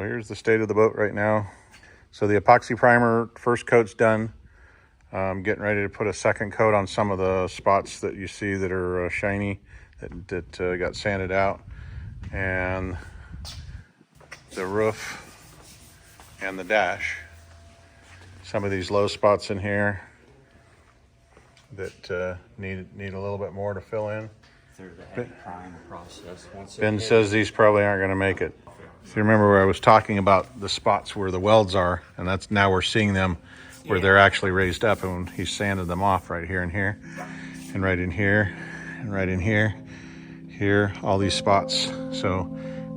So here's the state of the boat right now. So the epoxy primer, first coat's done. Getting ready to put a second coat on some of the spots that you see that are shiny, that got sanded out. And the roof and the dash. Some of these low spots in here that need a little bit more to fill in. Through the heavy prime process. Ben says these probably aren't going to make it. So remember where I was talking about the spots where the welds are, and that's now we're seeing them where they're actually raised up, and he sanded them off right here and here, and right in here, and right in here, here, all these spots. So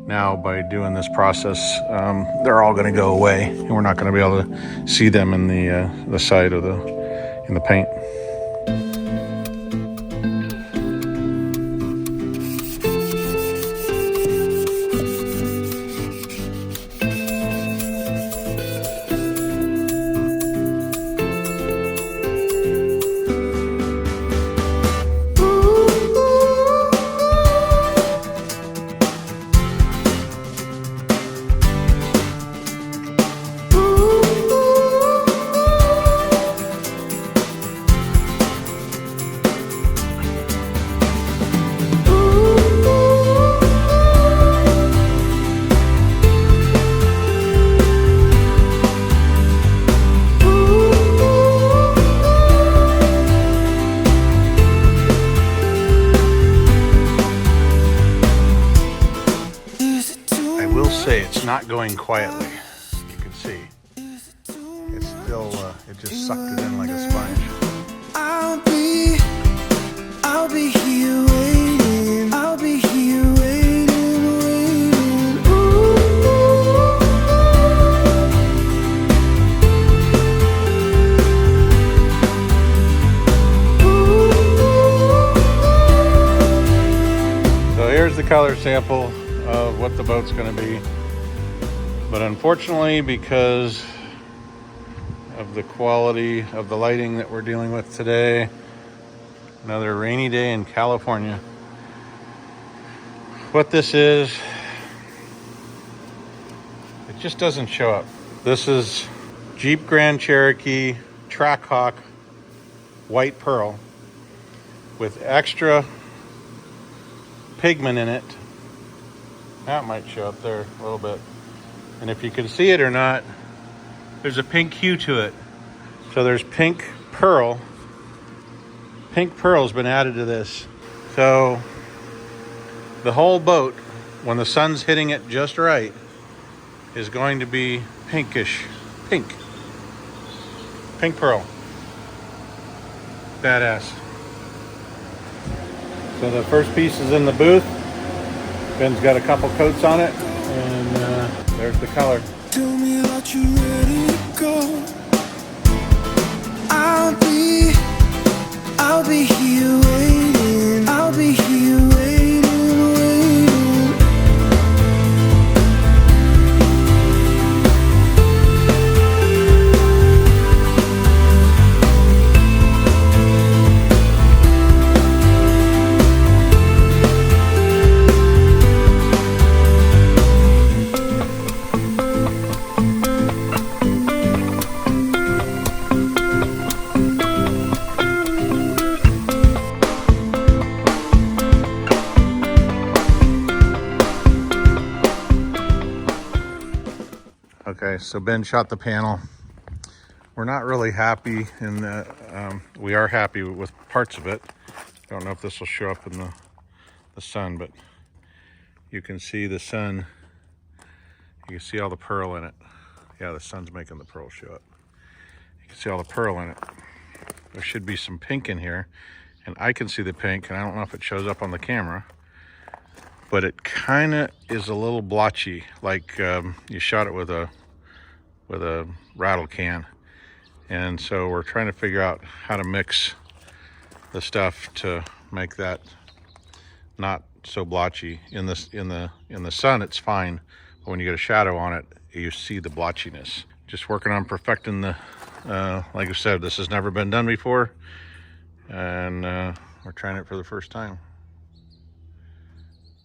now by doing this process, they're all going to go away, and we're not going to be able to see them in the side of in the paint. It's not going quietly. You can see it's still it just sucked it in like a sponge. I'll be here waiting. I'll be here waiting. Ooh. So here's the color sample of what the boat's going to be. But unfortunately, because of the quality of the lighting that we're dealing with today, another rainy day in California. What this is, it just doesn't show up. This is Jeep Grand Cherokee Trackhawk White Pearl with extra pigment in it. That might show up there a little bit. And if you can see it or not, there's a pink hue to it. So there's pink pearl. Pink pearl's been added to this. So the whole boat, when the sun's hitting it just right, is going to be pinkish. Pink. Pink pearl. Badass. So the first piece is in the booth. Ben's got a couple coats on it, and there's the color. Tell me that you're ready to go. I'll be here waiting. I'll be here waiting. Okay, so Ben shot the panel. We're not really happy in the, we are happy with parts of it. Don't know if this will show up in the sun, but you can see the sun. You can see all the pearl in it. Yeah, the sun's making the pearl show up. You can see all the pearl in it. There should be some pink in here, and I can see the pink, and I don't know if it shows up on the camera, but it kind of is a little blotchy, like you shot it with a rattle can. And so we're trying to figure out how to mix the stuff to make that not so blotchy. In the sun it's fine, but when you get a shadow on it, you see the blotchiness. Just working on perfecting the like I said, this has never been done before, and we're trying it for the first time.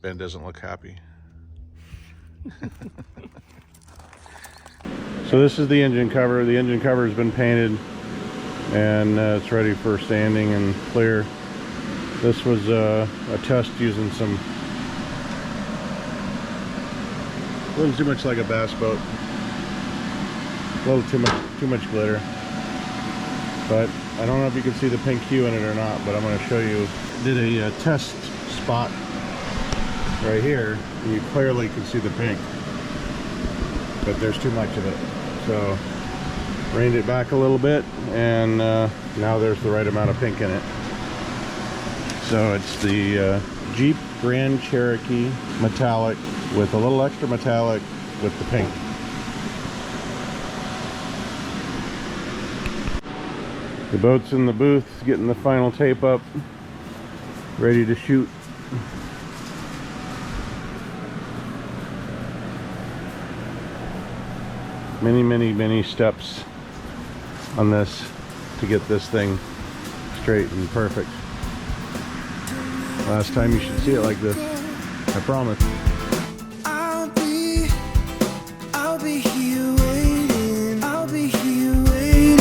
Ben doesn't look happy. So this is the engine cover. The engine cover has been painted and it's ready for sanding and clear. This was a test using some, looks too much like a bass boat. A little too much glitter. But I don't know if you can see the pink hue in it or not, but I'm going to show you. Did a test spot right here, and you clearly can see the pink, but there's too much of it. So reined it back a little bit, and now there's the right amount of pink in it. So it's the Jeep Grand Cherokee metallic with a little extra metallic with the pink. The boat's in the booth, getting the final tape up, ready to shoot. Many steps on this to get this thing straight and perfect. Last time you should see it like this, I promise. I'll be here waiting. I'll be here waiting.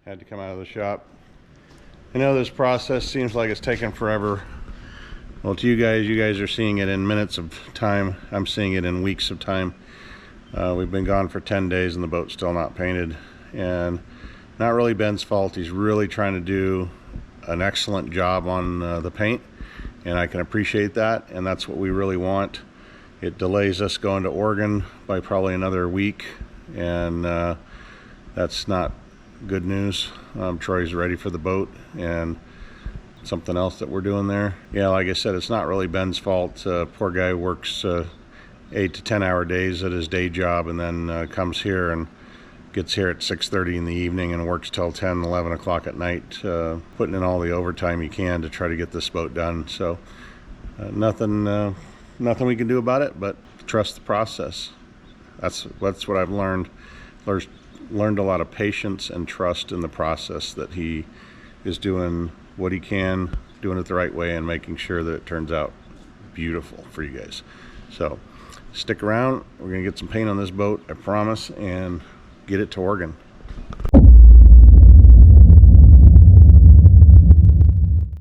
Had to come out of the shop. I know this process seems like it's taken forever. Well, to you guys are seeing it in minutes of time. I'm seeing it in weeks of time. We've been gone for 10 days and the boat's still not painted. And not really Ben's fault. He's really trying to do an excellent job on the paint, and I can appreciate that, and that's what we really want. It delays us going to Oregon by probably another week, and that's not good news. Troy's ready for the boat, and something else that we're doing there. Yeah, like I said, it's not really Ben's fault. Poor guy works 8 to 10 hour days at his day job, and then comes here and gets here at 6:30 in the evening and works till 10, 11 o'clock at night, putting in all the overtime he can to try to get this boat done. So nothing we can do about it, but trust the process. That's what I've learned. Learned a lot of patience and trust in the process, that he is doing what he can, doing it the right way, and making sure that it turns out beautiful for you guys. So stick around. We're gonna get some paint on this boat, I promise, and get it to Oregon.